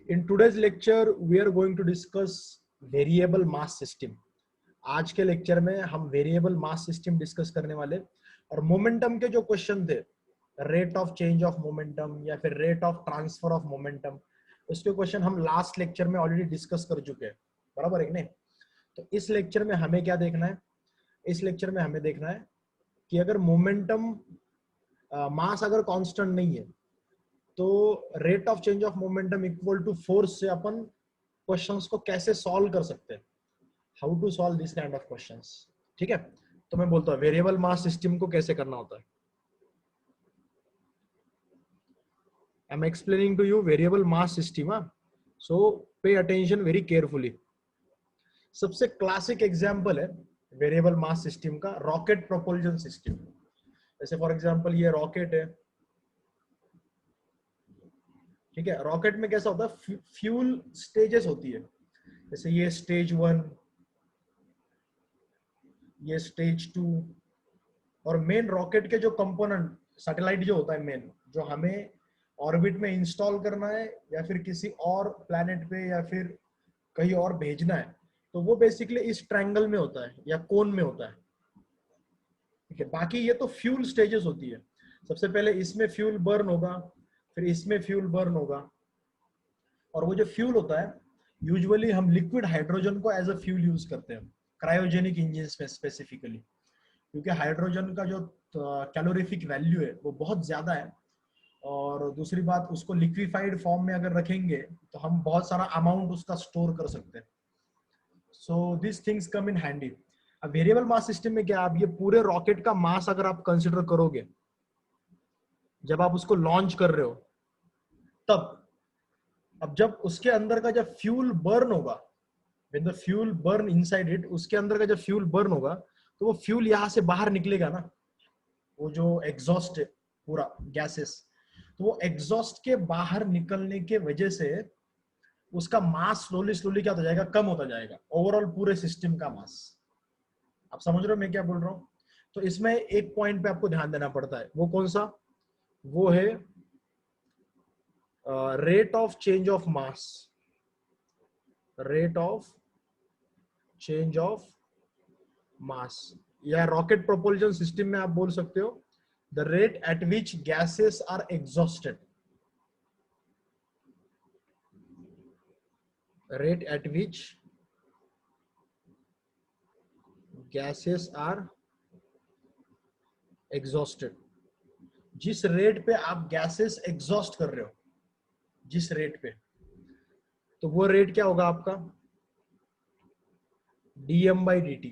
In today's lecture, we are going to discuss variable mass system. आज के lecture में हम वेरिएबल मास सिस्टम डिस्कस करने वाले और मोमेंटम के जो क्वेश्चन थे, rate of change of momentum या फिर rate of transfer of momentum, उसके क्वेश्चन हम लास्ट लेक्चर में ऑलरेडी डिस्कस कर चुके हैं, बराबर है कि नहीं? तो इस लेक्चर में हमें क्या देखना है? इस लेक्चर में हमें देखना है कि अगर मोमेंटम मास अगर कांस्टेंट नहीं है तो rate of change of momentum equal to force से अपन क्वेश्चंस को कैसे सॉल्व कर सकते हैं, how to solve this kind of questions. ठीक है, तो मैं बोलता हूँ वेरिएबल मास सिस्टम को कैसे करना होता है। I am explaining to you variable mass system, so pay attention very carefully. सबसे क्लासिक एग्जांपल है वेरिएबल मास सिस्टम का रॉकेट प्रोपल्शन सिस्टम। जैसे फॉर एग्जांपल ये रॉकेट है, ठीक है। रॉकेट में कैसा होता है, फ्यूल स्टेजेस होती है। जैसे ये स्टेज 1, ये स्टेज 2, और मेन रॉकेट के जो कंपोनेंट, सैटेलाइट जो होता है मेन, जो हमें ऑर्बिट में इंस्टॉल करना है या फिर किसी और प्लैनेट पे या फिर कहीं और भेजना है, तो वो बेसिकली इस ट्रायंगल में होता है या कोन में होता है। ठीक है, बाकी ये तो फ्यूल स्टेजेस होती है। सबसे पहले इसमें फ्यूल बर्न होगा, फिर इसमें फ्यूल बर्न होगा, और वो जो फ्यूल होता है यूजुअली हम लिक्विड हाइड्रोजन को एज अ फ्यूल यूज करते हैं क्रायोजेनिक इंजन में स्पेसिफिकली, क्योंकि हाइड्रोजन का जो कैलोरीफिक वैल्यू है वो बहुत ज्यादा है, और दूसरी बात उसको लिक्विफाइड फॉर्म में अगर रखेंगे तो हम बहुत सारा अमाउंट उसका स्टोर कर सकते हैं। So this things come in handy. अब वेरिएबल मास सिस्टम में क्या, आप ये पूरे रॉकेट का मास अगर आप कंसिडर करोगे जब आप उसको लॉन्च कर रहे हो तब, अब जब उसके अंदर का जब फ्यूल बर्न होगा, when the fuel burn inside it, उसके अंदर का जब फ्यूल बर्न होगा तो वो फ्यूल यहाँ से बाहर निकलेगा ना, वो जो एग्जॉस्ट है पूरा गैसेस, तो वो एग्जॉस्ट के बाहर निकलने के वजह से उसका मास स्लोली स्लोली क्या हो जाएगा, कम होता जाएगा, ओवरऑल पूरे सिस्टम का मास। आप समझ रहे हो मैं क्या बोल रहा हूँ? तो इसमें एक पॉइंट पे आपको ध्यान देना पड़ता है, वो कौन सा? वो है rate of change of mass, rate of change of mass, या रॉकेट प्रोपल्शन सिस्टम में आप बोल सकते हो the rate at which gases are exhausted, rate at which gases are exhausted. जिस रेट पे आप गैसेस एग्जॉस्ट कर रहे हो, जिस रेट पे, तो वो रेट क्या होगा आपका, dm/dt,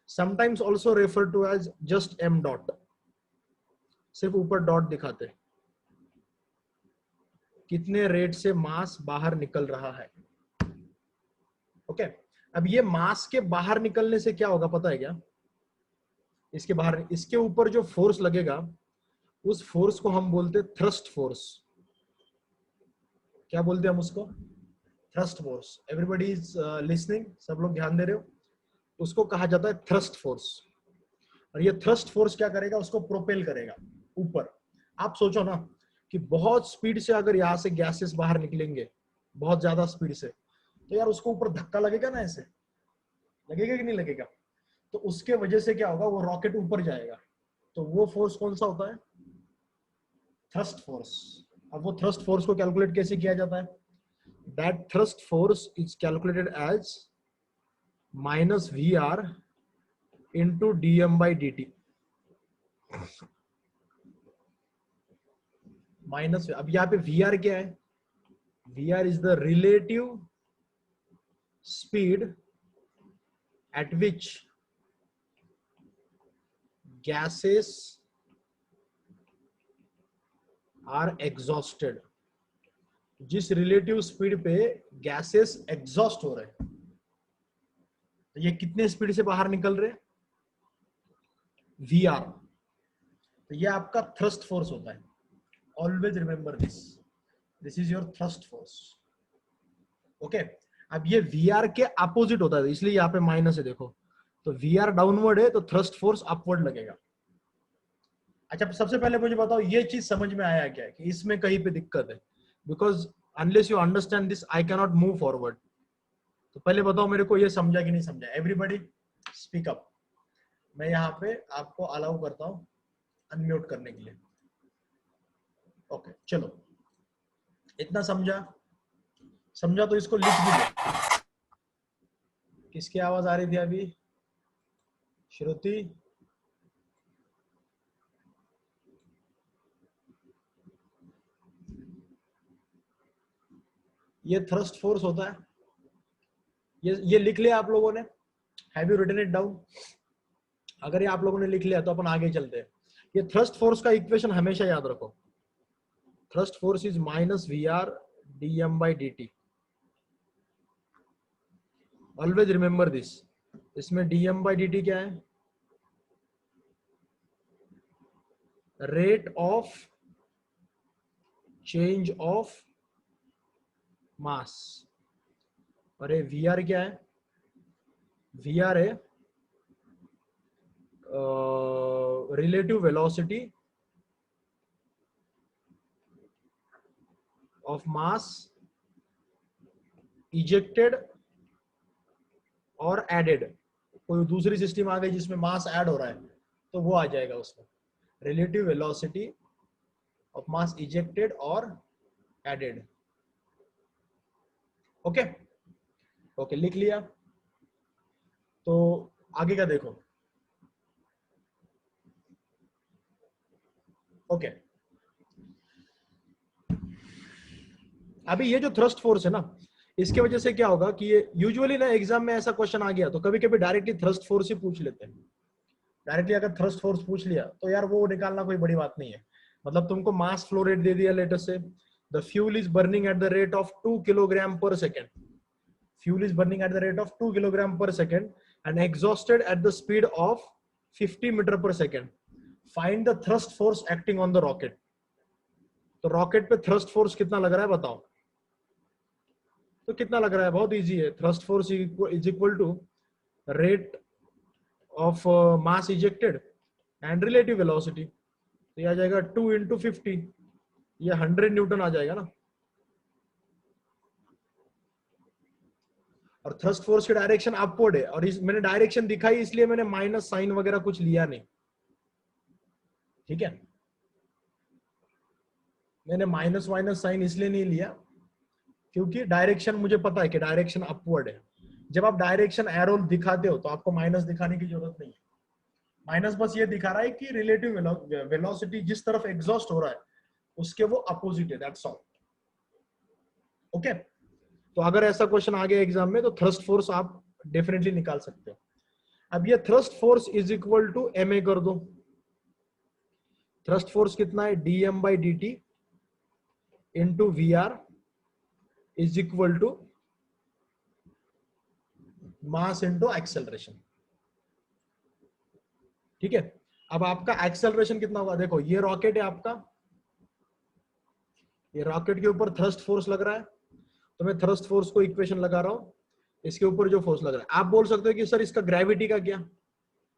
sometimes also referred to as just m dot, सिर्फ ऊपर डॉट दिखाते हैं कितने रेट से मास बाहर निकल रहा है। ओके, अब ये मास के बाहर निकलने से क्या होगा पता है क्या? इसके बाहर, इसके ऊपर जो फोर्स लगेगा उस फोर्स को हम बोलते हैं थ्रस्ट फोर्स। क्या बोलते हैं हम उसको? Thrust force. Everybody is listening, सब लोग ध्यान दे रहे हो? उसको कहा जाता है थ्रस्ट फोर्स। और ये थ्रस्ट फोर्स क्या करेगा, उसको प्रोपेल करेगा ऊपर। आप सोचो ना कि बहुत स्पीड से अगर यहाँ से गैसेस बाहर निकलेंगे, बहुत ज्यादा स्पीड से, तो यार उसको ऊपर धक्का लगेगा ना, ऐसे लगेगा कि नहीं लगेगा? तो उसके वजह से क्या होगा, वो रॉकेट ऊपर जाएगा। तो वो फोर्स कौन सा होता है? Thrust force. अब वो थ्रस्ट फोर्स को कैलकुलेट कैसे किया जाता है? That thrust force is calculated as -VR into dm/dt minus. अब यहाँ पे VR क्या है? VR is the relative speed at which gases are exhausted. जिस रिलेटिव स्पीड पे गैसेस एग्जॉस्ट हो रहे हैं, तो ये कितने स्पीड से बाहर निकल रहे हैं? VR। तो ये आपका थ्रस्ट फोर्स होता है। Always remember this, this is your thrust force. Okay, अब ये VR के अपोजिट होता है, इसलिए यहाँ पे माइनस है, देखो। तो VR डाउनवर्ड है तो थ्रस्ट फोर्स अपवर्ड लगेगा। अच्छा, सबसे पहले मुझे बताओ ये चीज समझ में आया क्या है कि इसमें कहीं पे दिक्कत है? Because unless you understand this I can not move forward. तो पहले बताओ मेरे को ये समझा कि नहीं समझा? Everybody speak up. मैं यहाँ पे आपको अलाउ करता हूँ अनम्यूट करने के लिए। ओके चलो, इतना समझा? समझा तो इसको लिख भी दो। किसकी आवाज आ रही थी अभी? श्रुति? ये थ्रस्ट फोर्स होता है। ये लिख लिया आप लोगों ने? Have you written it down? अगर ये आप लोगों ने लिख लिया तो अपन आगे चलते हैं। ये थ्रस्ट फोर्स का इक्वेशन हमेशा याद रखो। Thrust force is minus V R D M by D T. Always remember this. इसमें D M by D T क्या है? Rate of change of mass. और ये वी आर क्या है? वी आर है relative velocity of mass ejected और added. कोई दूसरी सिस्टम आ गई जिसमें मास ऐड हो रहा है तो वो आ जाएगा उसमें relative velocity of mass ejected और एडेड। ओके ओके, लिख लिया? तो आगे का देखो। ओके, अभी ये जो थ्रस्ट फोर्स है ना, इसके वजह से क्या होगा कि ये यूजुअली ना एग्जाम में ऐसा क्वेश्चन आ गया तो कभी कभी डायरेक्टली थ्रस्ट फोर्स ही पूछ लेते हैं। डायरेक्टली अगर थ्रस्ट फोर्स पूछ लिया तो यार वो निकालना कोई बड़ी बात नहीं है। मतलब तुमको मास फ्लो रेट दे दिया लेटर से, the fuel is burning at the rate of 2 kilogram per second. Fuel is burning at the rate of 2 kilogram per second and exhausted at the speed of 50 metre per second. Find the thrust force acting on the rocket. तो rocket पे thrust force कितना लग रहा है बताओ? तो कितना लग रहा है? बहुत इजी है। Thrust force is equal to rate of mass ejected and relative velocity. तो ये आ जाएगा 2 इंटू 50, ये 100 न्यूटन आ जाएगा ना। और थ्रस्ट फोर्स की डायरेक्शन अपवर्ड है और मैंने डायरेक्शन दिखाई इसलिए मैंने माइनस साइन वगैरह कुछ लिया नहीं। ठीक है, मैंने माइनस माइनस साइन इसलिए नहीं लिया क्योंकि डायरेक्शन मुझे पता है कि डायरेक्शन अपवर्ड है। जब आप डायरेक्शन एरो दिखाते हो तो आपको माइनस दिखाने की जरूरत नहीं है। माइनस बस ये दिखा रहा है कि रिलेटिव वेलोसिटी जिस तरफ एग्जॉस्ट हो रहा है उसके वो अपोजिट है, दैट्स ऑल। ओके, तो अगर ऐसा क्वेश्चन आ गया एग्जाम में तो थ्रस्ट फोर्स आप डेफिनेटली निकाल सकते हो। अब ये thrust force is equal to M A कर दो। थ्रस्ट फोर्स कितना है? D M by D T into V R is equal to mass into acceleration. ठीक है, अब आपका एक्सेलरेशन कितना होगा? देखो ये रॉकेट है आपका, ये रॉकेट के ऊपर थ्रस्ट फोर्स लग रहा है तो मैं थ्रस्ट फोर्स को इक्वेशन लगा रहा हूं। इसके ऊपर जो फोर्स लग रहा है, आप बोल सकते हो कि सर इसका ग्रेविटी का क्या?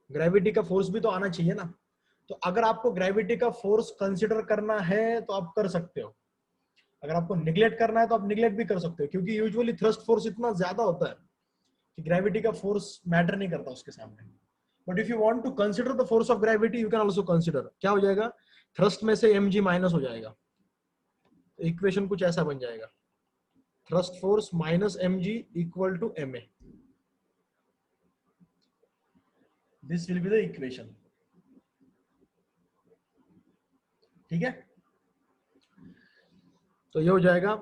ग्रेविटी का फोर्स भी तो आना चाहिए ना। तो अगर आपको ग्रेविटी का फोर्स कंसिडर करना है तो आप कर सकते हो, अगर आपको निगलेक्ट करना है तो आप निगलेक्ट भी कर सकते हो, क्योंकि यूजुअली थ्रस्ट फोर्स इतना ज्यादा होता है कि ग्रेविटी का फोर्स मैटर नहीं करता उसके सामने। But if you want to consider the force of gravity you can also consider. क्या हो जाएगा? थ्रस्ट में से mg माइनस हो जाएगा, इक्वेशन कुछ ऐसा बन जाएगा, thrust force minus mg equal to ma। This will be the equation. ठीक है, तो ये हो जाएगा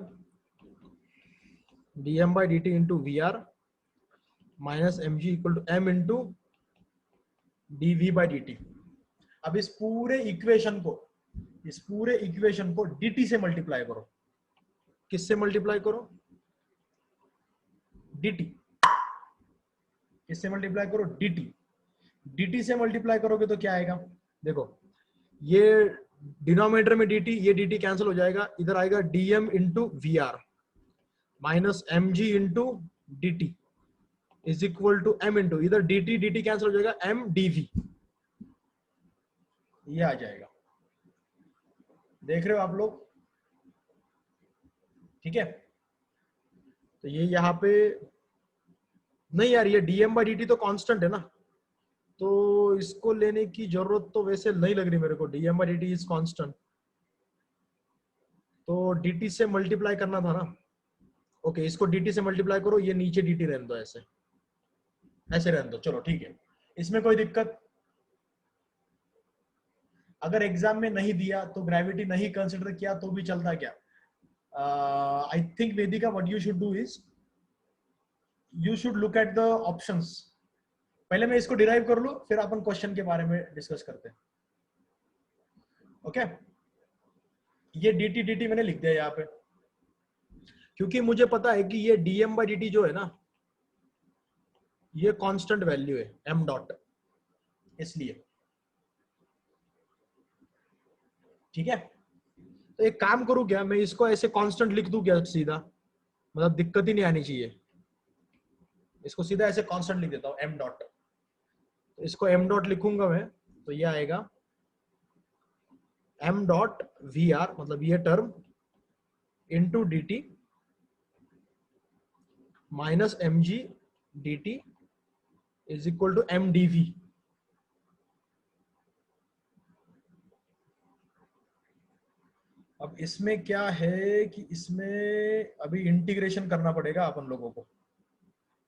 dm by dt into V R minus mg equal to m into dv by dt। अब इस पूरे इक्वेशन को dt से मल्टीप्लाई करो। किससे मल्टीप्लाई करो? dt। किससे मल्टीप्लाई करो? dt। dt से मल्टीप्लाई करोगे तो क्या आएगा? देखो ये डिनोमिनेटर में dt, ये dt कैंसिल हो जाएगा, इधर आएगा dm into V R minus mg into dt is equal to m into, इधर dt कैंसिल हो जाएगा, m dv। ये आ जाएगा, देख रहे हो आप लोग? ठीक है, तो ये यहाँ पे नहीं यार, ये dm by dt तो कांस्टेंट है ना, तो इसको लेने की जरूरत तो वैसे नहीं लग रही मेरे को, dm by dt is constant, तो dt से मल्टीप्लाई करना था ना। ओके, इसको dt से मल्टीप्लाई करो, ये नीचे dt रहने दो, ऐसे ऐसे रहने दो, चलो ठीक है, इसमें कोई दिक्कत। अगर एग्जाम में नहीं दिया तो ग्रेविटी नहीं कंसिडर किया तो भी चलता क्या? I think Vedika what you should do is you should look at the options. पहले मैं इसको डिराइव कर लूं, फिर अपन क्वेश्चन के बारे में डिस्कस करते हैं। ओके, ये dt dt मैंने लिख दिया यहाँ पे, क्योंकि मुझे पता है कि ये dm by dt जो है ना, ये कांस्टेंट वैल्यू है m डॉट, इसलिए ठीक है। तो एक काम करूं क्या, मैं इसको ऐसे कांस्टेंट लिख दूं क्या सीधा, मतलब दिक्कत ही नहीं आनी चाहिए, इसको सीधा ऐसे कांस्टेंट लिख देता हूं m डॉट, तो इसको m डॉट लिखूंगा मैं, तो ये आएगा m डॉट vr, मतलब ये term into dt minus mg dt is equal to mdv। अब इसमें क्या है कि इसमें अभी इंटीग्रेशन करना पड़ेगा अपन लोगों को,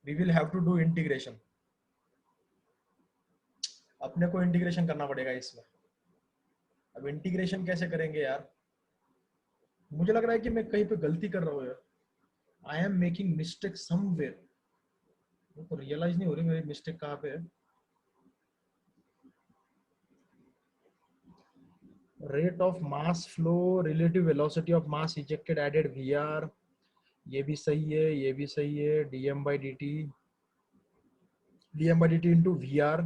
we will have to do integration, अपने को इंटीग्रेशन करना पड़ेगा इसमें। अब इंटीग्रेशन कैसे करेंगे यार, मुझे लग रहा है कि मैं कहीं पे गलती कर रहा हूँ यार, I am making mistake somewhere, मेरे को रियलाइज नहीं हो रही मेरी मिस्टेक कहाँ पे है। Rate of mass flow, relative velocity of mass ejected added VR, ये भी सही है, ये भी सही है, dm by dt into VR,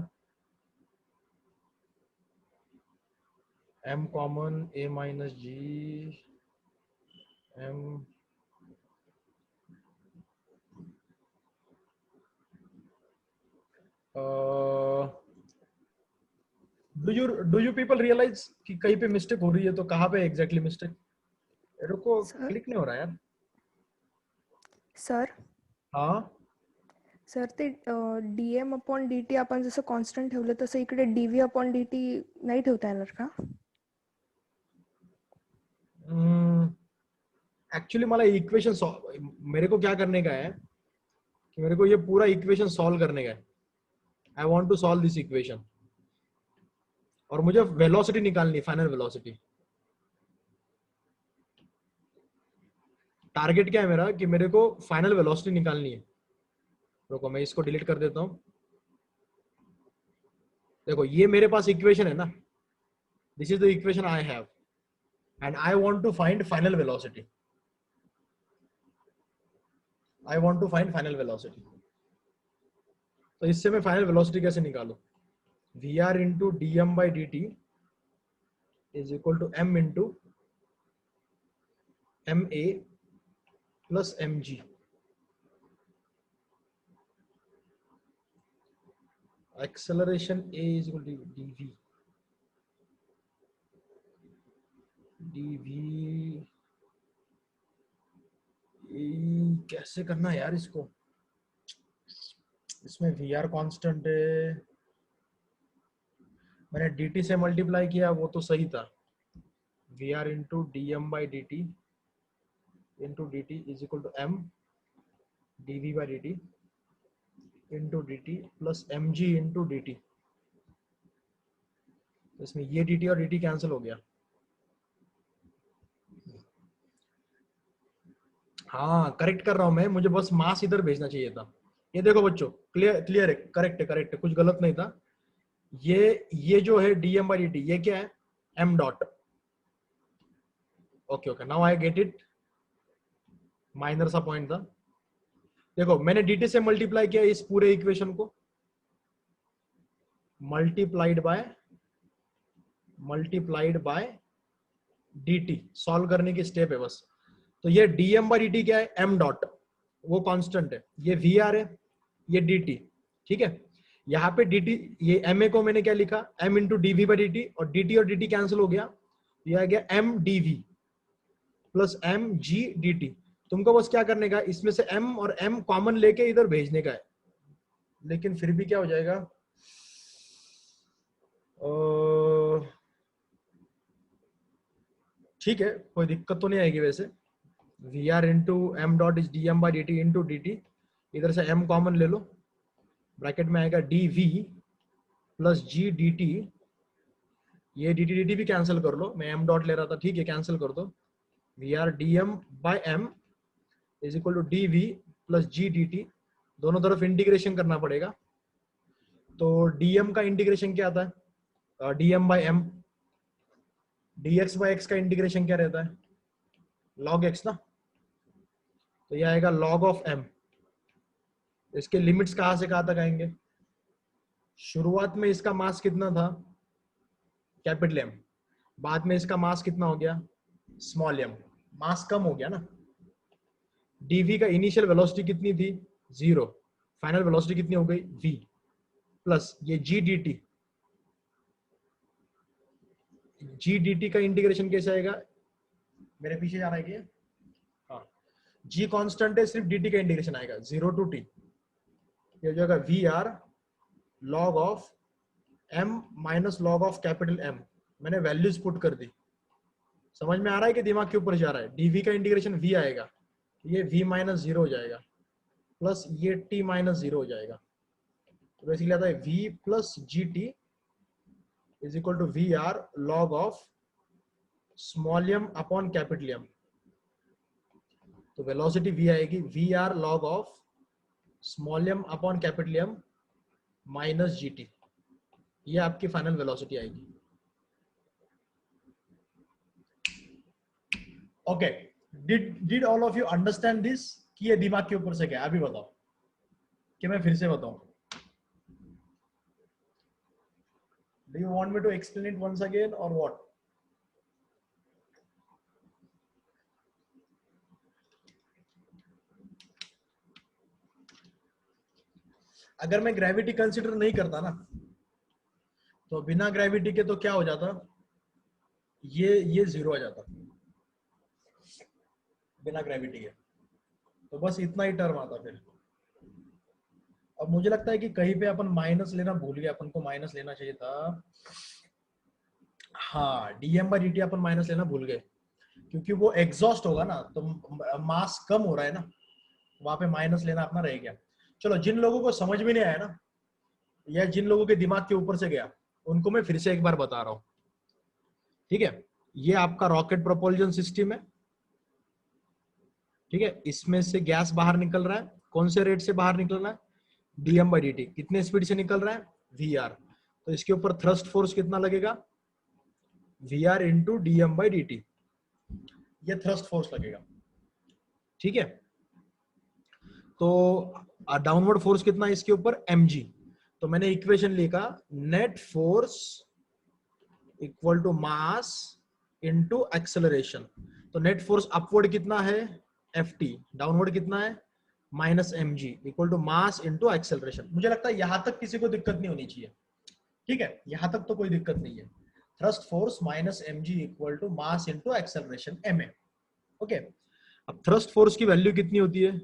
m common a minus G m, do you people realise कि कहीं पे मिस्टेक हो रही है, तो कहाँ पे एग्जैक्टली मिस्टेक, मेरे को सर क्लिक नहीं हो रहा यार। सर हाँ, सर ते dm अपॉन dt आपण जसं कॉन्स्टंट ठेवलं तसं इकडे dv अपॉन dt नाही ठेवता येणार का? एक्चुअली मला इक्वेशन, मेरे को क्या करने का है कि मेरे को ये पूरा इक्वेशन सॉल्व करने का है, I want to solve this equation, और मुझे वेलोसिटी निकालनी, फाइनल वेलोसिटी। टारगेट क्या है मेरा कि मेरे को फाइनल वेलोसिटी निकालनी है। रुको मैं इसको डिलीट कर देता हूं। देखो ये मेरे पास इक्वेशन है ना, this is the equation I have, and I want to find final velocity, I want to find final velocity. तो इससे मैं फाइनल वेलोसिटी कैसे निकालूं, V R into D M by D T is equal to m into M A plus M G, acceleration a is equal to dv, dv कैसे करना है यार इसको, इसमें वी आर कॉन्स्टेंट है, मैंने dt से मल्टीप्लाई किया वो तो सही था, V R into D M by D T into D T is equal to m dv by D T into D T plus M G into D T, इसमें ये डी टी और D T cancel हो गया। हाँ correct कर रहा हूं मैं, मुझे बस मास इधर भेजना चाहिए था। ये देखो बच्चों, क्लियर क्लियर है, करेक्ट है, कुछ गलत नहीं था। ये जो है dm by dt, ये क्या है, m dot. Okay now I get it, minor सा पॉइंट था। देखो मैंने dt से मल्टीप्लाई किया इस पूरे इक्वेशन को, मल्टीप्लाइड बाय dt, सॉल्व करने की स्टेप है बस। तो ये dm by dt क्या है, m डॉट, वो कांस्टेंट है, ये vr है, ये dt, ठीक है। यहाँ पे dt, ये ma को मैंने क्या लिखा, m into dv by dt, और dt कैंसिल हो गया, ये आ गया m dv plus m g dt। तुमको बस क्या करने का, इसमें से m और m कॉमन लेके इधर भेजने का है, लेकिन फिर भी क्या हो जाएगा, ठीक है कोई दिक्कत तो नहीं आएगी वैसे। V R into M dot is D M by D T into D T, इधर से m कॉमन ले लो, ब्रैकेट में आएगा D V plus G D T, ये डी टी भी कैंसिल कर लो, मैं m डॉट ले रहा था, ठीक है कैंसिल कर दो। V R D M by M is equal to D V plus G D T, दोनों तरफ इंटीग्रेशन करना पड़ेगा। तो dm का इंटीग्रेशन क्या आता है, dm by M, dx by X का इंटीग्रेशन क्या रहता है, log x ना, तो ये आएगा log ऑफ m। इसके लिमिट्स कहां से कहां तक आएंगे, शुरुआत में इसका मास कितना था, कैपिटल M, बाद में इसका मास कितना हो गया, स्मॉल m, मास कम हो गया ना। dv का इनिशियल वेलोसिटी कितनी थी, 0, फाइनल वेलोसिटी कितनी हो गई, v, प्लस ये g dt, g dt का इंटीग्रेशन कैसे आएगा, मेरे पीछे जा रहा है क्या, हाँ, g कांस्टेंट है, सिर्फ dt का इंटीग्रेशन आएगा 0 टू t, ये हो जाएगा V R log of m minus log of capital M। मैंने वैल्यूज पुट कर दी, समझ में आ रहा है कि दिमाग के ऊपर जा रहा है। dv का इंटीग्रेशन v आएगा, ये v माइनस 0 हो जाएगा, प्लस ये t माइनस 0 हो जाएगा, तो बेसिकली आता है v plus G T is equal to V R log of small m upon capital M। तो वेलोसिटी v आएगी V R log of small m upon capital M minus G T, ये आपकी final velocity आएगी। Okay, did all of you understand this, कि ये दिमाग के ऊपर से गया, अभी बताओ कि मैं फिर से बताऊं, do you want me to explain it once again और व्हाट? अगर मैं ग्रेविटी कंसीडर नहीं करता ना, तो बिना ग्रेविटी के तो क्या हो जाता, ये 0 आ जाता बिना ग्रेविटी के, तो बस इतना ही टर्म आता फिर। अब मुझे लगता है कि कहीं पे अपन माइनस लेना भूल गए, अपन को माइनस लेना चाहिए था, हाँ dm by dt upon minus लेना भूल गए, क्योंकि वो एग्जॉस्ट होगा ना, तो मास कम हो रहा है ना, वहां पे माइनस लेना अपना रह गया। चलो, जिन लोगों को समझ में नहीं आया ना, या जिन लोगों के दिमाग के ऊपर से गया, उनको मैं फिर से एक बार बता रहा हूं, ठीक है। ये आपका रॉकेट प्रोपल्जन सिस्टम है, ठीक है, इसमें से गैस बाहर निकल रहा है, कौन से रेट से बाहर निकल रहा है, dm बाई dt, कितने स्पीड से निकल रहा है, vr, तो इसके ऊपर थ्रस्ट फोर्स कितना लगेगा, vr into dm by dt, ये थ्रस्ट फोर्स लगेगा, ठीक है। तो डाउनवर्ड फोर्स कितना है इसके ऊपर, mg, तो मैंने इक्वेशन लिखा net force equal to mass into acceleration. तो नेट फोर्स अपवर्ड कितना है, ft, डाउनवर्ड कितना है, minus mg equal to mass into acceleration. मुझे लगता है यहां तक किसी को दिक्कत नहीं होनी चाहिए, ठीक है, यहां तक तो कोई दिक्कत नहीं है। Thrust force minus mg equal to mass into acceleration ma, okay. अब थ्रस्ट फोर्स की वैल्यू कितनी होती है,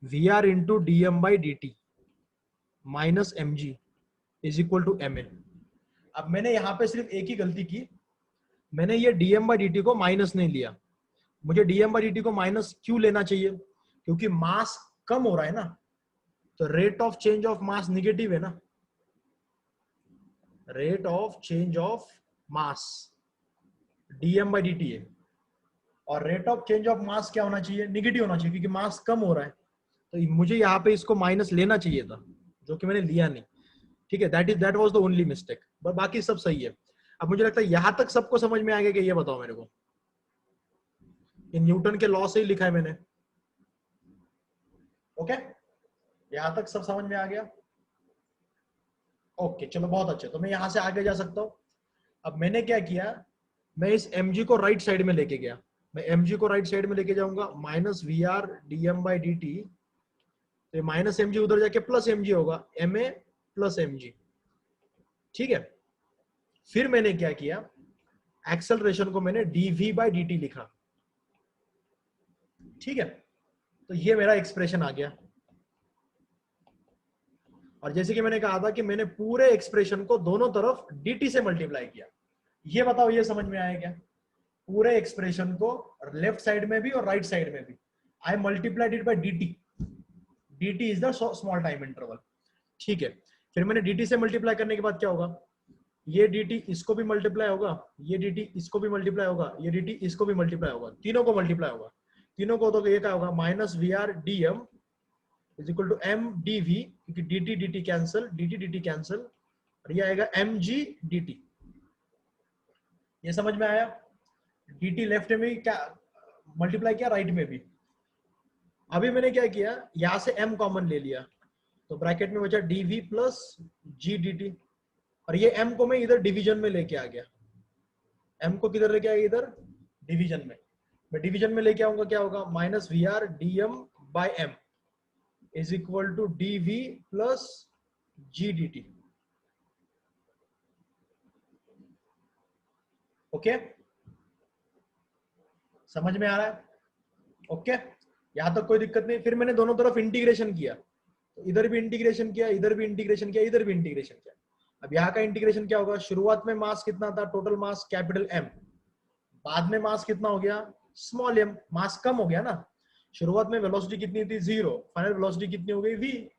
vr into dm by dt minus mg is equal to ma। अब मैंने यहां पे सिर्फ एक ही गलती की, मैंने ये dm बाई dt को माइनस नहीं लिया। मुझे dm बाई dt को माइनस क्यों लेना चाहिए, क्योंकि मास कम हो रहा है ना, तो rate of change of mass negative है ना, rate of change of mass dm by dt है, और रेट ऑफ चेंज ऑफ मास क्या होना चाहिए, निगेटिव होना चाहिए, क्योंकि मास कम हो रहा है, तो मुझे यहाँ पे इसको माइनस लेना चाहिए था, जो कि मैंने लिया नहीं, ठीक है। That was the only mistake, बाकी सब सही है। अब मुझे लगता है यहां तक सबको समझ में आ गया कि ये बताओ मेरे को, न्यूटन के लॉ से ही लिखा है मैंने, ओके, यहां तक सब समझ में आ गया, ओके चलो बहुत अच्छे, तो मैं यहां से आगे जा सकता हूं। अब मैंने क्या किया, मैं इस mg को राइट साइड में लेके गया, मैं mg को राइट साइड में लेके जाऊंगा, minus V R dm by dt, तो माइनस mg उधर जाके प्लस mg होगा, ma प्लस mg, ठीक है। फिर मैंने क्या किया, एक्सेलरेशन को मैंने dv बाई dt लिखा, ठीक है। तो ये मेरा एक्सप्रेशन आ गया। और जैसे कि मैंने कहा था कि मैंने पूरे एक्सप्रेशन को दोनों तरफ dt से मल्टीप्लाई किया। ये बताओ ये समझ में आया क्या? पूरे एक्सप्रेशन को लेफ्ट साइड में भी और राइट साइड में भी आई multiplied it by dt। dt is the small time interval. ठीक है, फिर मैंने dt से मल्टीप्लाई करने के बाद क्या होगा? ये dt इसको भी मल्टीप्लाई होगा, ये dt इसको भी मल्टीप्लाई होगा, ये dt इसको भी मल्टीप्लाई होगा, तीनों को मल्टीप्लाई होगा। तीनों को तो ये क्या होगा? Minus V R D M is equal to M D V, क्योंकि dt dt cancel, dt dt cancel, और ये आएगा एम जी dt। ये समझ में आया? dt लेफ्ट में भी क्या मल्टीप्लाई किया, राइट में भी। अभी मैंने क्या किया, यहां से m कॉमन ले लिया, तो ब्रैकेट में बचा dv प्लस जी dt, और ये m को मैं इधर डिवीजन में लेके आ गया। m को किधर लेके आया? इधर डिवीजन में। मैं डिवीजन में लेके आऊंगा, क्या होगा? Minus V R D M by M is equal to dv plus G dt। Okay, समझ में आ रहा है? ओके, यहां तक कोई दिक्कत नहीं। फिर मैंने दोनों तरफ इंटीग्रेशन किया, तो इधर भी इंटीग्रेशन किया, इधर भी इंटीग्रेशन किया, इधर भी इंटीग्रेशन किया। अब यहाँ का इंटीग्रेशन क्या होगा? शुरुआत में मास कितना था? Total mass capital M। बाद में मास कितना हो गया? Small m। मास कम हो गया ना। शुरुआत में वेलोसिटी कितनी थी? 0। फाइनल वेलोसिटी कितनी हो गई? v।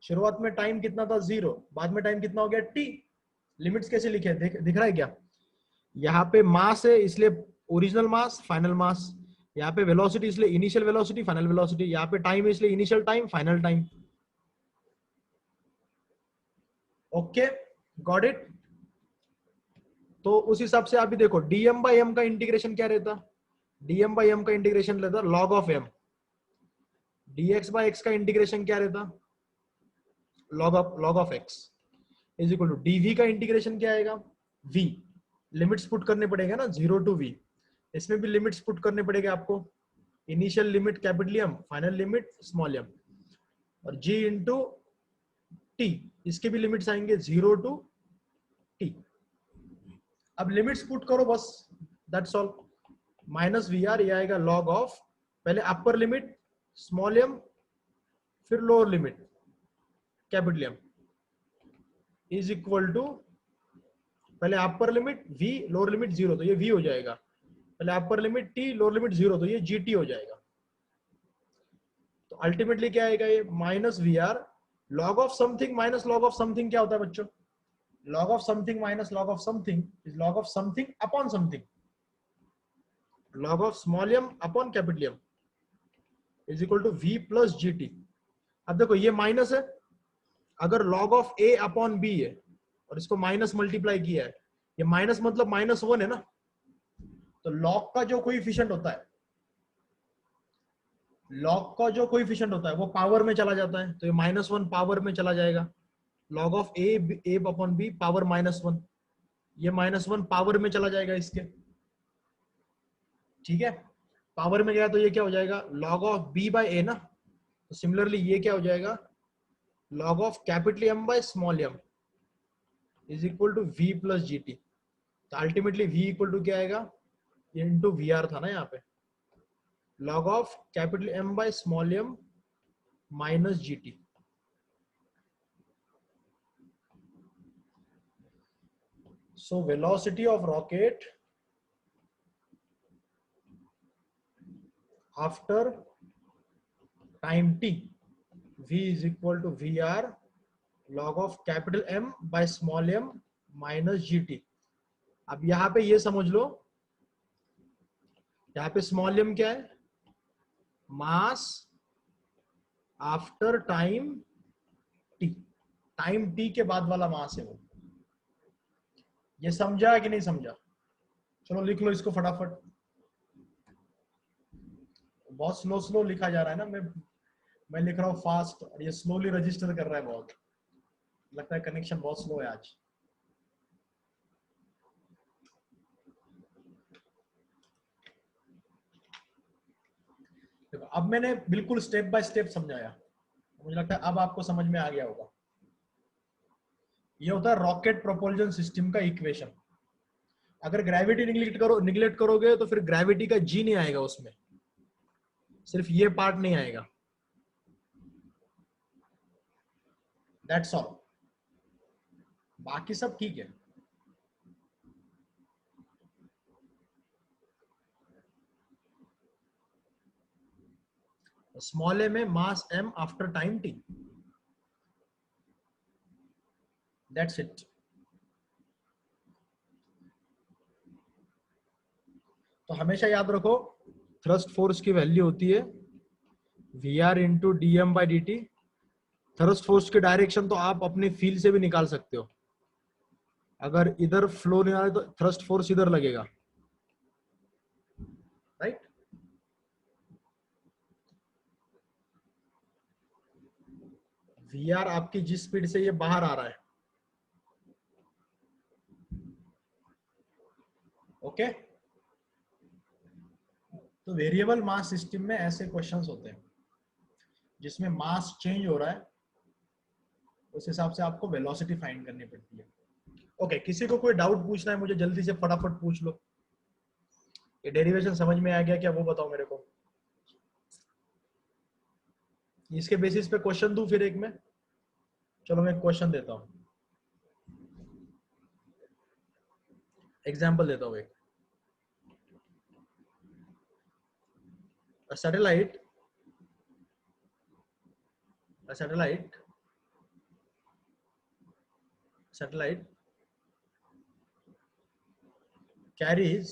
शुरुआत में टाइम कितना था? 0। बाद में टाइम कितना हो गया? t। लिमिट्स कैसे लिखे? दिख रहा है क्या? यहाँ पे मास है इसलिए ओरिजिनल मास फाइनल मास, यहाँ पे वेलोसिटी इसलिए इनिशियल वेलोसिटी फाइनल वेलोसिटी, यहाँ पे टाइम इसलिए initial time final time. Okay, got it? तो उस हिसाब से आप भी देखो, dm बाई m का इंटीग्रेशन क्या रहता? dm बाई m का इंटीग्रेशन रहता log of m। dx by x का इंटीग्रेशन क्या रहता? log of x is equal to dv का इंटीग्रेशन क्या आएगा? v। लिमिट्स पुट करने पड़ेगा ना, 0 टू v। इसमें भी लिमिट्स पुट करने पड़ेगा आपको। Initial limit capital M, final limit small m, और g इंटू t, इसके भी लिमिट्स आएंगे 0 टू t। अब लिमिट्स पुट करो बस, that's all. Minus V R, ये आएगा लॉग ऑफ, पहले अपर लिमिट स्मॉल m, फिर lower limit capital M is equal to, पहले upper limit v, lower limit 0, तो ये v हो जाएगा। पहले upper limit t, lower limit 0, तो ये gt हो जाएगा। तो अल्टीमेटली क्या आएगा? ये minus V R log of something minus log of something. क्या होता है बच्चों? log of something minus log of something is log of something upon something। log of small m upon capital M is equal to v plus gt। अब देखो ये minus है, अगर log of a upon b है और इसको minus multiply किया है, ये माइनस मतलब -1 है ना, तो log का जो कोएफिशिएंट होता है, log का जो कोएफिशिएंट होता है वो पावर में चला जाता है, तो ये -1 पावर में चला जाएगा। log of a upon b power -1, ये -1 पावर में चला जाएगा इसके। ठीक है, पावर में गया तो ये क्या हो जाएगा? log of b by a ना। तो सिमिलरली ये क्या हो जाएगा? log of capital M by small m is equal to v plus G T. तो अल्टीमेटली v इक्वल टू क्या आएगा? ये इंटू वी आर था ना यहाँ पे, log of capital M by small m minus G T. So velocity of rocket after time t, v is equal to vr log of capital M by small m minus gt। अब यहां पे ये समझ लो, यहां पे small m क्या है? Mass after time t, time t के बाद वाला मास है वो। ये समझा कि नहीं समझा? चलो लिख लो इसको फटाफट। बहुत स्लो स्लो लिखा जा रहा है ना, मैं लिख रहा हूँ फास्ट और ये स्लोली रजिस्टर कर रहा है बहुत। लगता है कनेक्शन बहुत स्लो है आज। देखो अब मैंने बिल्कुल स्टेप बाय स्टेप समझाया, मुझे लगता है अब आपको समझ में आ गया होगा। ये होता है रॉकेट प्रोपल्शन सिस्टम का इक्वेशन। अगर ग्रेविटी निगलेक्ट करोगे तो फिर ग्रेविटी का जी नहीं आएगा उसमें। सिर्फ ये पार्ट नहीं आएगा, दैट्स ऑल, बाकी सब ठीक है। स्मॉल ए में मास m after time t, that's it. तो हमेशा याद रखो थ्रस्ट फोर्स की वैल्यू होती है VR into dm by dt। Thrust force की डायरेक्शन तो आप अपने फील से भी निकाल सकते हो, अगर इधर फ्लो नहीं आ रहा तो थ्रस्ट फोर्स इधर लगेगा, राइट। VR आपकी जिस स्पीड से ये बाहर आ रहा है, ओके। तो वेरिएबल मास सिस्टम में ऐसे क्वेश्चंस होते हैं जिसमें मास चेंज हो रहा है, उस हिसाब से आपको वेलोसिटी फाइंड करनी पड़ती है। ओके, किसी को कोई डाउट पूछना है मुझे जल्दी से फटाफट पूछ लो। ये डेरिवेशन समझ में आ गया क्या, वो बताओ मेरे को। इसके बेसिस पे क्वेश्चन दूं फिर एक में, चलो मैं क्वेश्चन देता हूं, एग्जाम्पल देता हूं एक। Satellite carries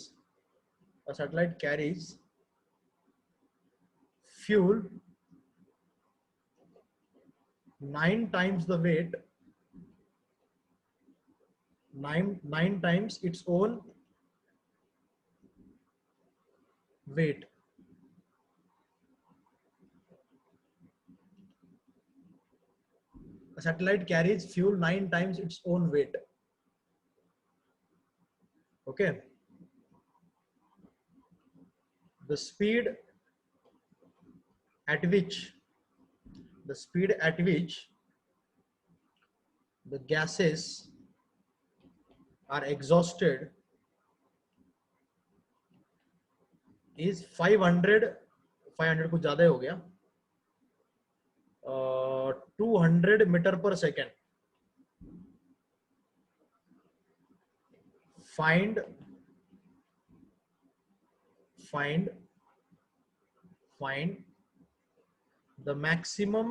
a satellite carries fuel 9 times the weight, 9 times its own weight. A satellite carries fuel 9 times its own weight. Okay. The speed at which the gases are exhausted is 500 कुछ ज्यादा हो गया, 200 metre per second. Find the maximum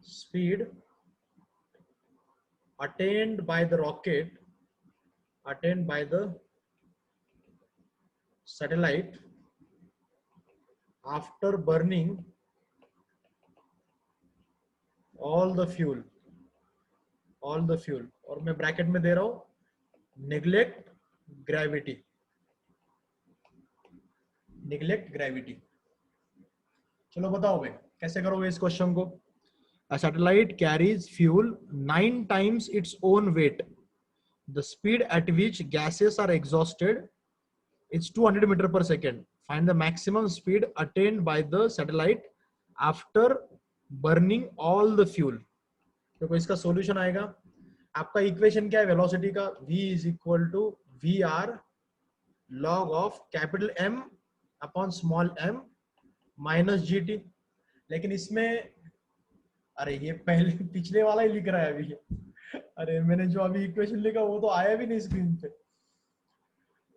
speed attained by the satellite after burning all the fuel, और मैं bracket में दे रहा हूं neglect gravity. चलो बताओ भाई कैसे करोगे इस क्वेश्चन को। A satellite carries fuel 9 times its own weight. The speed at which gases are exhausted is 200 meter per second. Find the maximum speed attained by the satellite after burning all the fuel. देखो इसका solution आएगा, आपका equation क्या है velocity का, v is equal to VR log of capital M upon small m minus GT। लेकिन इसमें अरे ये पहले पिछले वाला ही लिख रहा है अभी, अरे मैंने जो अभी इक्वेशन लिखा वो तो आया भी नहीं स्क्रीन पे।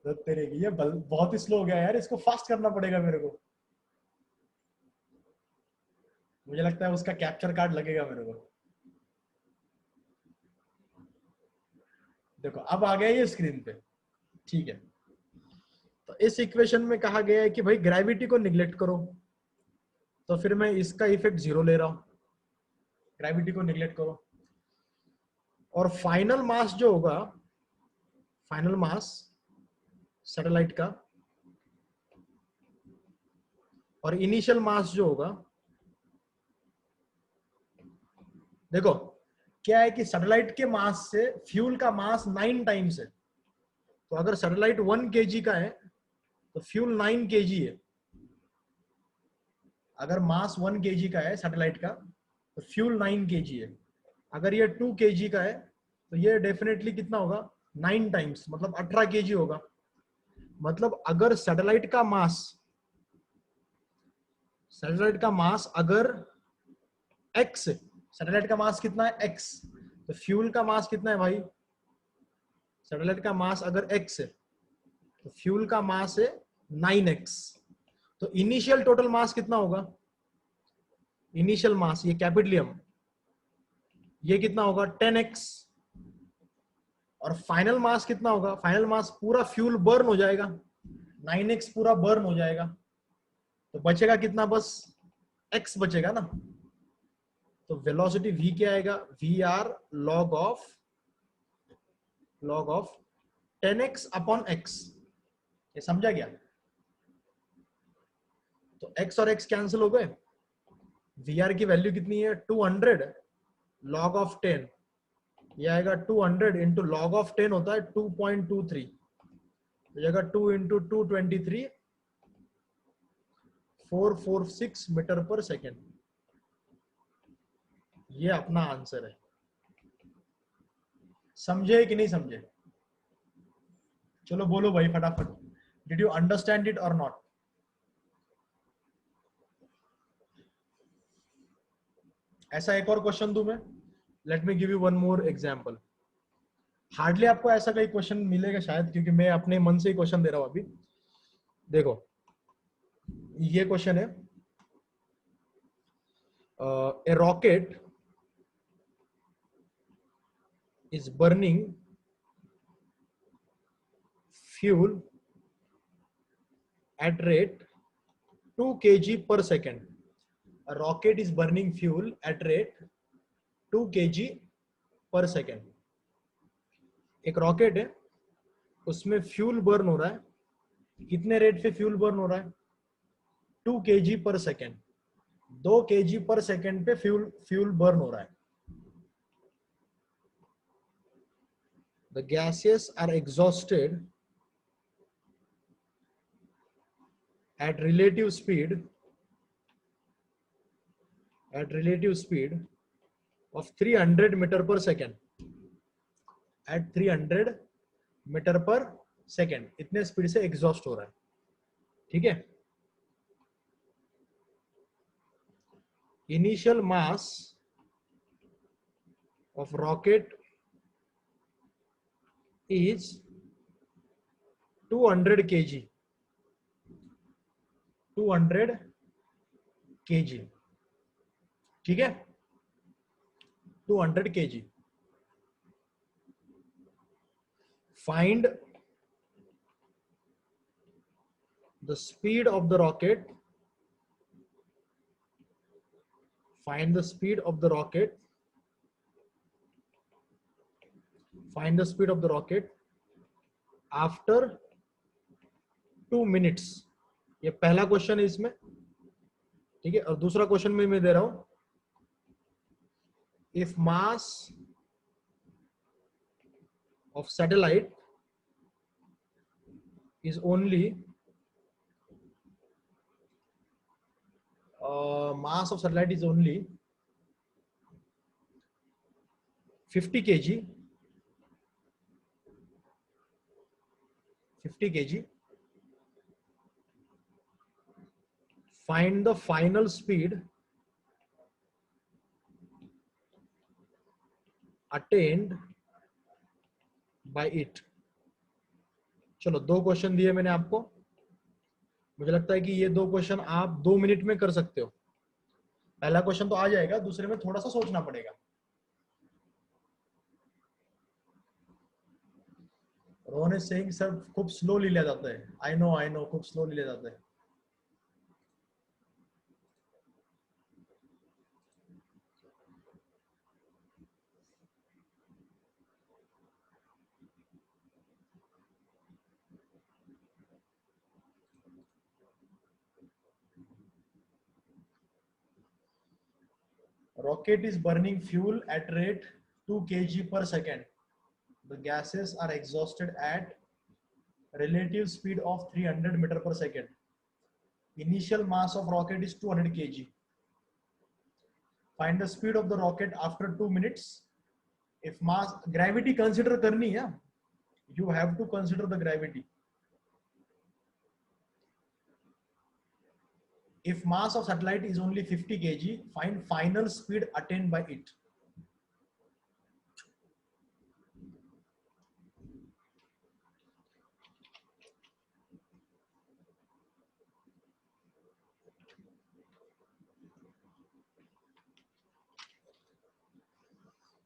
तो तेरे की ये बहुत ही स्लो हो गया यार, इसको फास्ट करना पड़ेगा मेरे को। मुझे लगता है उसका कैप्चर कार्ड लगेगा मेरे को। देखो अब आ गया ये स्क्रीन पे, ठीक है। तो इस इक्वेशन में कहा गया है कि भाई ग्रेविटी को निग्लेक्ट करो, तो फिर मैं इसका इफेक्ट 0 ले रहा हूं, ग्रेविटी को निग्लेक्ट करो। और फाइनल मास जो होगा, फाइनल मास सैटेलाइट का और इनिशियल मास जो होगा, देखो क्या है कि सैटेलाइट के मास से फ्यूल का मास 9 टाइम्स है। तो अगर सैटेलाइट 1 kg का है तो फ्यूल 9 kg है। अगर मास 1 kg का है सैटेलाइट का तो फ्यूल 9 kg है। अगर ये 2 kg का है तो ये डेफिनेटली कितना होगा, 9 टाइम्स, मतलब 18 kg होगा। मतलब अगर सैटेलाइट का मास सैटेलाइट का मास अगर x, सैटेलाइट का मास कितना है x, तो फ्यूल का मास कितना है भाई, सैटेलाइट का मास अगर x है तो फ्यूल का मास है 9x। तो इनिशियल टोटल मास कितना होगा, इनिशियल मास ये कैपिटलियम, ये कितना होगा 10x। और फाइनल मास कितना होगा, फाइनल मास पूरा फ्यूल बर्न हो जाएगा, 9x पूरा बर्न हो जाएगा, तो बचेगा कितना, बस x बचेगा ना। तो वेलोसिटी v क्या आएगा, V R log of 10x upon x। ये समझा गया। तो x और x कैंसिल हो गए, वी की वैल्यू कितनी है 200 लॉग ऑफ 10, ये आएगा 200 इंटू लॉग ऑफ 10 होता है 2.23, तो जाएगा 2 इंटू 223 446 मीटर पर सेकेंड। ये अपना आंसर है। समझे कि नहीं समझे, चलो बोलो भाई फटाफट, डिड यू अंडरस्टैंड इट और नॉट। ऐसा एक और क्वेश्चन दूं मैं, let me give you one more example. Hardly आपको ऐसा कोई क्वेश्चन मिलेगा शायद, क्योंकि मैं अपने मन से ही क्वेश्चन दे रहा हूं अभी। देखो ये क्वेश्चन है, ए rocket is burning fuel at rate 2 kg per second. A rocket is burning fuel at rate 2 kg per second. एक रॉकेट है, उसमें फ्यूल बर्न हो रहा है, कितने रेट पे फ्यूल बर्न हो रहा है 2 kg पर सेकेंड, 2 kg पर सेकेंड पे फ्यूल बर्न हो रहा है। The gases are exhausted at relative speed of 300 meter per second, at 300 metre per second, इतने स्पीड से एग्जॉस्ट हो रहा है। ठीक है, initial mass of rocket is 200 kg, 200 kg। ठीक है, 200 kg। Find the speed of the rocket, find the speed of the rocket, find the speed of the rocket after 2 minutes। ये पहला क्वेश्चन है इसमें। ठीक है, और दूसरा क्वेश्चन में मैं दे रहा हूं, if mass of satellite is only mass of satellite is only 50 kg, 50 kg, find the final speed attained by it। चलो दो क्वेश्चन दिए मैंने आपको, मुझे लगता है कि ये दो क्वेश्चन आप 2 मिनट में कर सकते हो। पहला क्वेश्चन तो आ जाएगा, दूसरे में थोड़ा सा सोचना पड़ेगा। रोहन सिंह सर खूब स्लोली लिया जाता है, आई नो खूब स्लोली लिया जाता है। Rocket is burning fuel at rate 2 kg per second. The gases are exhausted at relative speed of 300 meter per second. Initial mass of rocket is 200 kg. Find the speed of the rocket after 2 minutes. If mass, gravity consider करनी है, you have to consider the gravity. if mass of satellite is only 50 kg, find final speed attained by it.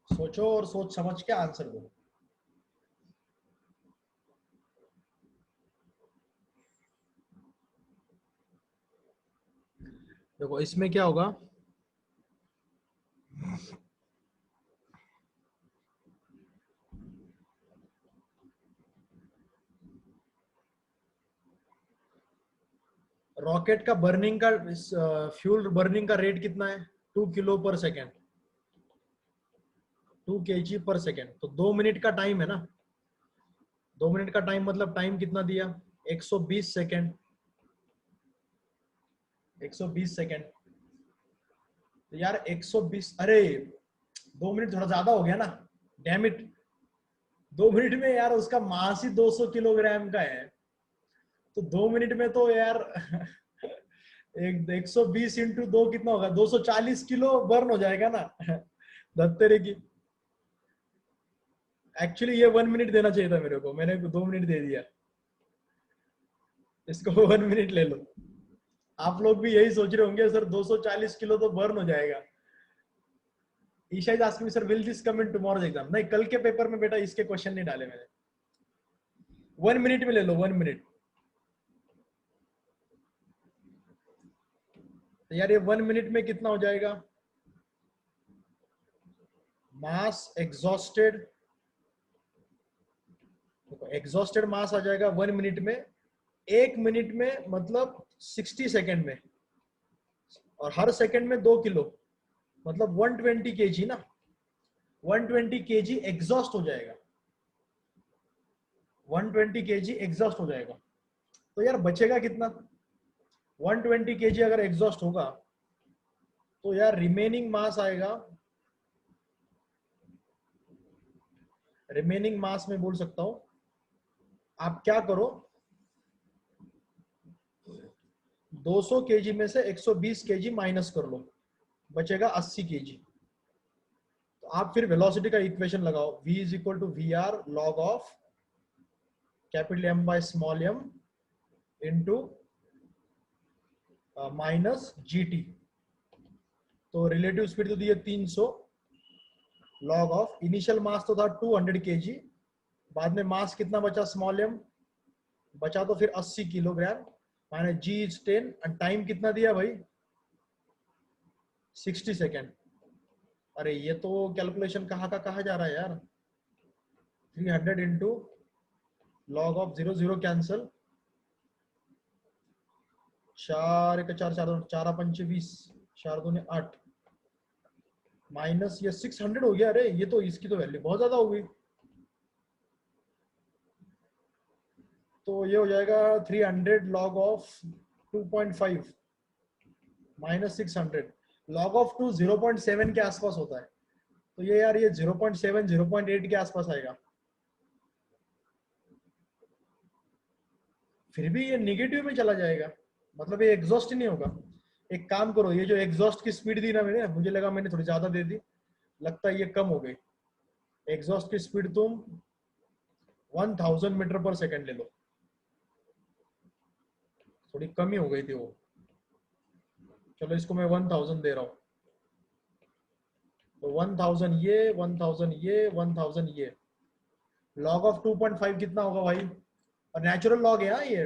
सोचो और सोच समझ के answer दो। देखो इसमें क्या होगा, रॉकेट का बर्निंग का फ्यूल बर्निंग का रेट कितना है, 2 किलो पर सेकेंड, 2 kg पर सेकेंड। तो 2 मिनट का टाइम है ना, 2 मिनट का टाइम मतलब टाइम कितना दिया, 120 सेकेंड, 120 सेकेंड। तो यार 120, अरे 2 मिनट थोड़ा ज्यादा हो गया ना, डैम इट। 2 मिनट में यार उसका मास ही 200 किलोग्राम का है, तो 2 मिनट में तो यार एक 120 इंटू 2 कितना होगा, 240 किलो बर्न हो जाएगा ना। दत्तेरे की, एक्चुअली ये 1 मिनट देना चाहिए था मेरे को, मैंने 2 मिनट दे दिया, इसको 1 मिनट ले लो। आप लोग भी यही सोच रहे होंगे सर 240 किलो तो बर्न हो जाएगा। Isha is asking sir will this come in tomorrow's exam, नहीं कल के पेपर में बेटा इसके क्वेश्चन नहीं डाले मैंने। 1 मिनट में ले लो, 1 मिनट। तो यार ये 1 मिनट में कितना हो जाएगा, मास एग्जॉस्टेड, एग्जॉस्टेड मास आ जाएगा 1 मिनट में, 1 मिनट में मतलब 60 सेकेंड में, और हर सेकेंड में 2 किलो, मतलब 120 kg ना, 120 kg एग्जॉस्ट हो जाएगा, 120 kg एग्जॉस्ट हो जाएगा। तो यार बचेगा कितना, 120 kg अगर एग्जॉस्ट होगा तो यार रिमेनिंग मास आएगा, रिमेनिंग मास में बोल सकता हूं, आप क्या करो 200 kg में से 120 kg माइनस कर लो, बचेगा 80 kg। तो आप फिर वेलोसिटी का इक्वेशन लगाओ, v is equal to V R log of capital M by small m into minus GT। तो रिलेटिव स्पीड तो दी है 300, लॉग ऑफ इनिशियल मास तो था 200 kg, बाद में मास कितना बचा स्मॉल m, बचा तो फिर 80 किलोग्राम, माने G इज 10, और टाइम कितना दिया भाई 60 सेकेंड। अरे ये तो कैलकुलेशन कहाँ का कहा जा रहा है यार, 300 into log of 0 0 cancel, 4 1 4 4 4 5 20, 4 2 8, minus ये 600 हो गया। अरे ये तो इसकी तो वैल्यू बहुत ज्यादा हो गई, तो ये हो जाएगा 300 log of 2.5 minus 600, log of 2 0.7 के आसपास होता है, तो ये यार ये 0.7 0.8 के आसपास आएगा। फिर भी ये निगेटिव में चला जाएगा, मतलब ये एग्जॉस्ट ही नहीं होगा। एक काम करो, ये जो एग्जॉस्ट की स्पीड दी ना मैंने, मुझे लगा मैंने थोड़ी ज्यादा दे दी, लगता है ये कम हो गई। एग्जॉस्ट की स्पीड तुम 1000 मीटर पर सेकेंड ले लो, थोड़ी कम ही हो गई थी वो, चलो इसको मैं 1000 दे रहा हूं, तो 1000 ये 1000 ये 1000 ये, लॉग ऑफ 2.5 कितना होगा भाई, और नेचुरल लॉग है ये,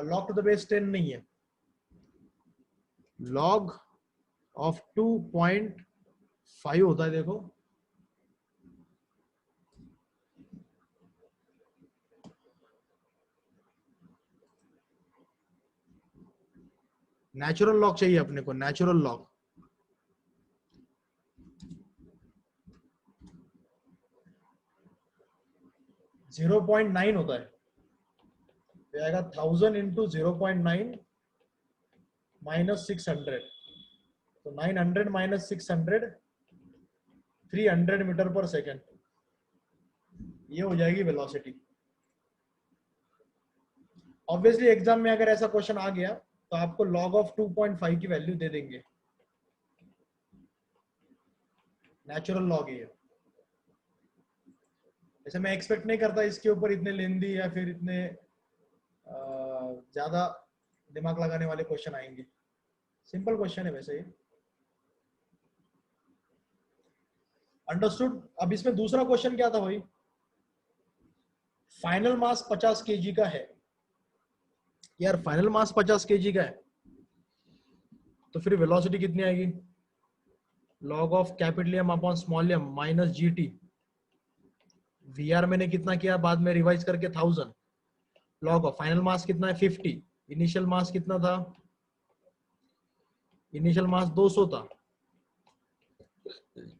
लॉग टू द बेस 10 नहीं है, लॉग ऑफ 2.5 होता है, देखो नेचुरल लॉग चाहिए अपने को, नेचुरल लॉग। जीरो 0.9 होता है, तो आएगा 1000 इंटू 0.9 माइनस 600, तो 900 माइनस 600 300 मीटर पर सेकेंड, ये हो जाएगी वेलोसिटी। ऑब्वियसली एग्जाम में अगर ऐसा क्वेश्चन आ गया तो आपको log ऑफ 2.5 की वैल्यू दे देंगे, नेचुरल लॉग है। ऐसे मैं एक्सपेक्ट नहीं करता इसके ऊपर इतने लेंदी या फिर इतने ज्यादा दिमाग लगाने वाले क्वेश्चन आएंगे। सिंपल क्वेश्चन है वैसे ये। अंडरस्टूड। अब इसमें दूसरा क्वेश्चन क्या था भाई, फाइनल मास 50 केजी का है। यार फाइनल मास 50 केजी का है तो फिर वेलोसिटी कितनी आएगी, log of capital M upon small M minus G T. VR मैंने कितना किया बाद में रिवाइज करके 1000, लॉग ऑफ फाइनल मास कितना है 50, इनिशियल मास कितना था, इनिशियल मास 200 था,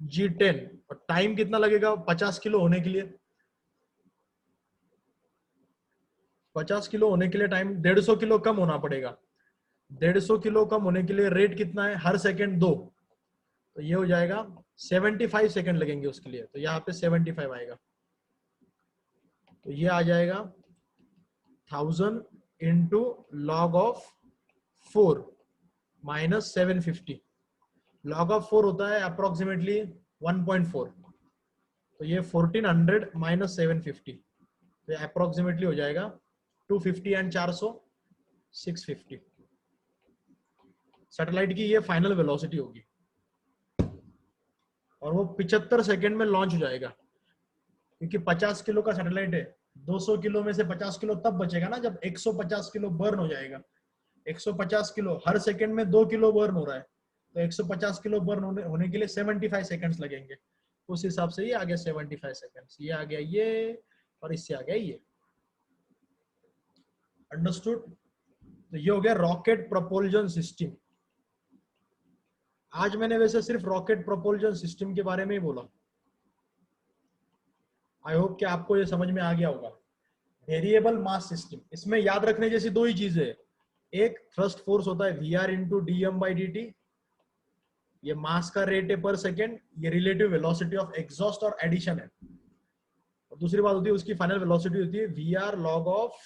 जी 10, और टाइम कितना लगेगा 50 किलो होने के लिए, 50 किलो होने के लिए टाइम 150 किलो कम होना पड़ेगा। 150 किलो कम होने के लिए रेट कितना है, हर सेकंड 2, तो ये हो जाएगा 75 सेकंड लगेंगे उसके लिए, तो यहाँ पे 75 आएगा। तो ये आ जाएगा 1000 into log of 4 minus 750। Log of 4 होता है अप्रोक्सीमेटली 1.4, तो ये 1400 माइनस 750, तो अप्रोक्सीमेटली हो जाएगा 250 एंड 400 650। सैटेलाइट की ये फाइनल वेलोसिटी होगी और वो 75 सेकंड में लॉन्च हो जाएगा, क्योंकि 50 किलो का सैटेलाइट है। 200 किलो में से 50 किलो तब बचेगा ना जब 150 किलो बर्न हो जाएगा। 150 किलो हर सेकंड में 2 किलो बर्न हो रहा है, तो 150 किलो बर्न होने के लिए 75 सेकंड्स लगेंगे। उस हिसाब से ये आ गया 75 सेकंड्स, ये आ गया ये, और इससे आ गया ये। अंडरस्टूड। तो ये हो गया रॉकेट प्रोपल्जन सिस्टम। आज मैंने वैसे सिर्फ रॉकेट प्रोपल्जन सिस्टम के बारे में ही बोला। आई होप कि आपको ये समझ में आ गया होगा। वेरिएबल मास सिस्टम, इसमें याद रखने जैसी दो ही चीजें है। एक थ्रस्ट फोर्स होता है V R into D M by D T, ये मास का रेट है पर सेकेंड, ये रिलेटिव वेलोसिटी ऑफ एग्जॉस्ट और एडिशन है। और दूसरी बात होती है उसकी फाइनल वेलोसिटी होती है V R log of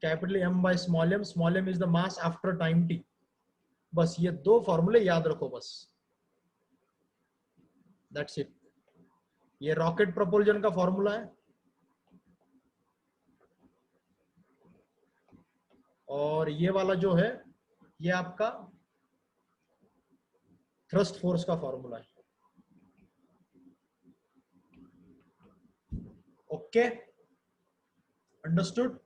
capital M by small M is the mass after time T. बस ये दो फॉर्मूले याद रखो बस, दैट्स इट। ये रॉकेट प्रोपल्जन का फॉर्मूला है और ये वाला जो है ये आपका थ्रस्ट फोर्स का फॉर्मूला है। Okay, understood,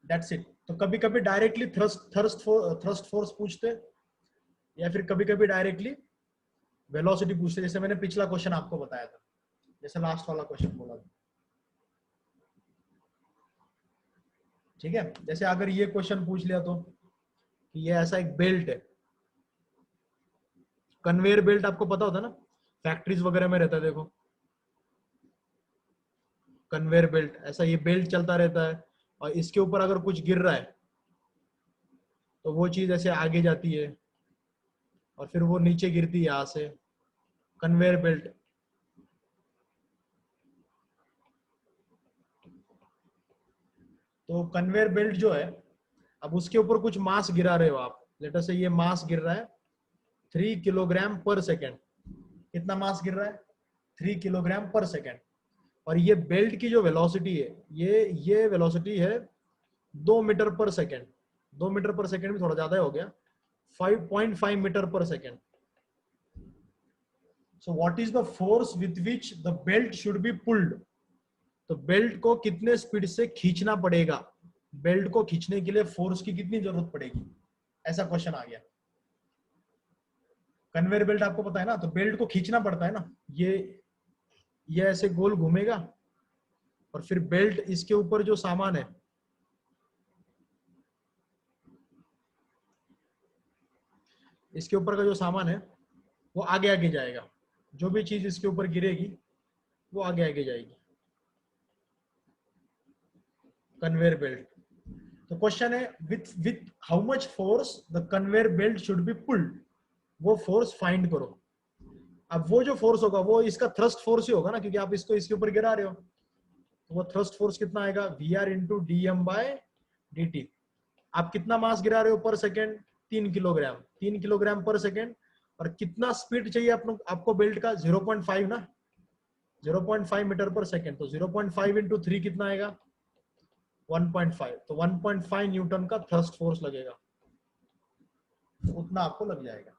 that's it. तो कभी कभी डायरेक्टली थ्रस्ट फोर्स पूछते या फिर कभी कभी डायरेक्टली वेलोसिटी पूछते, जैसे मैंने पिछला क्वेश्चन आपको बताया था, जैसे लास्ट वाला क्वेश्चन बोला था। ठीक है, जैसे अगर ये क्वेश्चन पूछ लिया तो कि ये ऐसा एक बेल्ट है, कन्वेयर बेल्ट आपको पता होता है ना, फैक्ट्रीज वगैरह में रहता है, देखो कन्वेयर बेल्ट, ऐसा ये बेल्ट चलता रहता है और इसके ऊपर अगर कुछ गिर रहा है तो वो चीज ऐसे आगे जाती है और फिर वो नीचे गिरती है यहां से, कन्वेयर बेल्ट। तो कन्वेयर बेल्ट जो है, अब उसके ऊपर कुछ मास गिरा रहे हो आप, लेट अस से ये मास गिर रहा है 3 किलोग्राम पर सेकेंड। कितना मास गिर रहा है, 3 किलोग्राम पर सेकेंड। और ये बेल्ट की जो वेलोसिटी है, ये वेलोसिटी है 2 metre per second. 2 metre per second में थोड़ा ज्यादा हो गया, 5.5 metre per second. So what is the force with which the belt should be pulled. तो बेल्ट को कितने स्पीड से खींचना पड़ेगा, बेल्ट को खींचने के लिए फोर्स की कितनी जरूरत पड़ेगी, ऐसा क्वेश्चन आ गया। कन्वेयर बेल्ट आपको पता है ना, तो बेल्ट को खींचना पड़ता है ना, ये ऐसे गोल घूमेगा और फिर बेल्ट इसके ऊपर जो सामान है, इसके ऊपर का जो सामान है वो आगे आगे जाएगा, जो भी चीज इसके ऊपर गिरेगी वो आगे आगे जाएगी, कन्वेयर बेल्ट। तो क्वेश्चन है with how much force the conveyor belt should be pulled, वो फोर्स फाइंड करो। अब वो जो फोर्स होगा वो इसका थ्रस्ट फोर्स ही होगा ना, क्योंकि आप इसको इसके ऊपर गिरा रहे हो, तो वो थ्रस्ट फोर्स कितना आएगा, V R into D M by D T. आप कितना मास गिरा रहे हो per second, 3 kilogram, 3 kilogram per second. और कितना स्पीड चाहिए आपको बेल्ट का, 0.5 ना, 0.5 मीटर पर सेकेंड। तो 0.5 इंटू 3 कितना आएगा, 1.5। तो 1.5 न्यूटन का थ्रस्ट फोर्स लगेगा, उतना आपको लग जाएगा।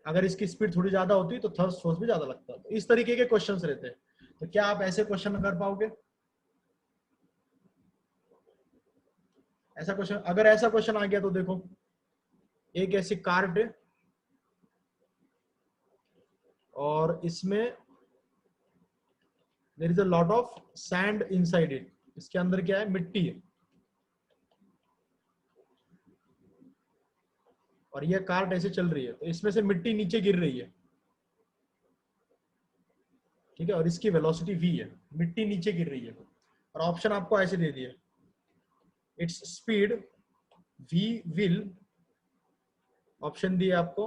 अगर इसकी स्पीड थोड़ी ज्यादा होती तो थ्रस्ट फोर्स भी ज्यादा लगता। तो इस तरीके के क्वेश्चंस रहते हैं। तो क्या आप ऐसे क्वेश्चन कर पाओगे? ऐसा क्वेश्चन, अगर ऐसा क्वेश्चन आ गया तो देखो, एक ऐसी कार्ट है और इसमें there is a lot of sand inside it. इसके अंदर क्या है, मिट्टी है। और ये कार्ट ऐसे चल रही है, तो इसमें से मिट्टी नीचे गिर रही है, ठीक है। और इसकी वेलोसिटी v है, मिट्टी नीचे गिर रही है। और ऑप्शन आपको ऐसे दे दिए, its speed v will, option दिए आपको,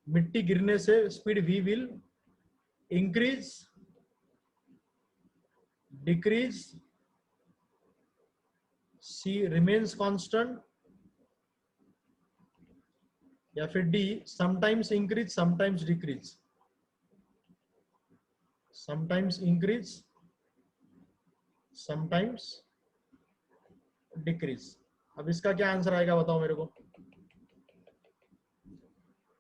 मिट्टी गिरने से speed v will increase, decrease, c remains constant, या फिर d sometimes increase sometimes decrease, sometimes increase sometimes decrease. अब इसका क्या आंसर आएगा बताओ मेरे को,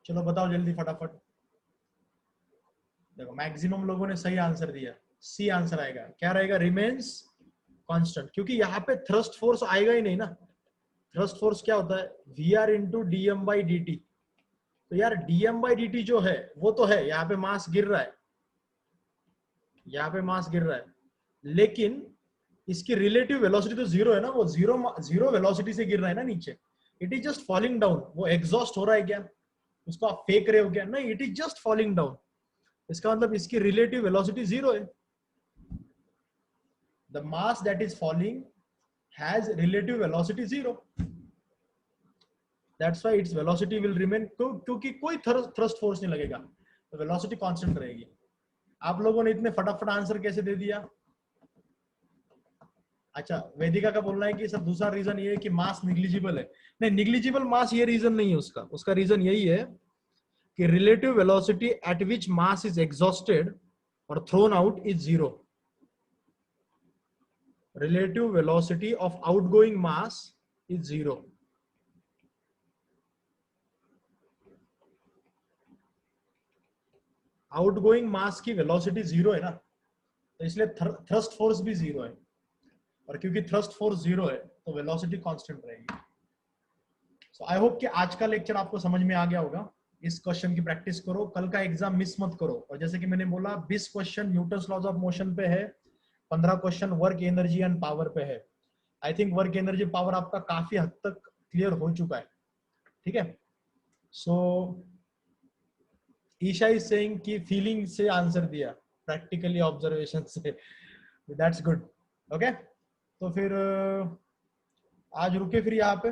चलो बताओ जल्दी फटाफट। देखो मैक्सिमम लोगों ने सही आंसर दिया, सी आंसर आएगा। क्या रहेगा, रिमेन्स कांस्टेंट, क्योंकि यहाँ पे थ्रस्ट फोर्स आएगा ही नहीं ना। थ्रस्ट फोर्स क्या होता है, V R into D M by D T. तो यार D M by D T जो है वो तो है, यहाँ पे मास गिर रहा है, यहाँ पे मास गिर रहा है, लेकिन इसकी रिलेटिव वेलोसिटी तो जीरो है ना, वो जीरो वेलोसिटी से गिर रहा है ना नीचे। It is just falling down. वो एग्जॉस्ट हो रहा है क्या, उसको आप फेंक रहे हो क्या, नहीं, it is just falling down. इसका मतलब इसकी रिलेटिव वेलोसिटी जीरो है। The mass that is falling has relative velocity zero, that's why its velocity will remain, क्योंकि कोई थ्रस्ट फोर्स नहीं लगेगा, तो वेलोसिटी कांस्टेंट रहेगी। आप लोगों ने इतने फटाफट आंसर कैसे दे दिया? अच्छा, वेदिका का बोलना है कि सर दूसरा रीजन ये है कि मास निग्लिजिबल है। नहीं, निग्लिजिबल मास ये रीजन नहीं है उसका। उसका रीजन यही है कि relative velocity at which mass is exhausted और thrown out is zero. Relative velocity of outgoing mass is zero. Outgoing mass की वेलोसिटी जीरो है ना, तो इसलिए थ्रस्ट फोर्स भी जीरो है। और क्योंकि थ्रस्ट फोर्स जीरो है तो वेलोसिटी कांस्टेंट रहेगी। सो आई होप कि आज का लेक्चर आपको समझ में आ गया होगा। इस क्वेश्चन की प्रैक्टिस करो, कल का एग्जाम मिस मत करो। और जैसे कि मैंने बोला 20 question Newton's laws of motion पे है, 15 question work energy and power पे है। I think work energy power आपका काफी हद तक क्लियर हो चुका है, ठीक है। सो ईशा इज सेइंग कि फीलिंग से आंसर दिया, प्रैक्टिकली ऑब्जर्वेशन से, दैट्स गुड। ओके, तो फिर आज रुके फिर यहाँ पे।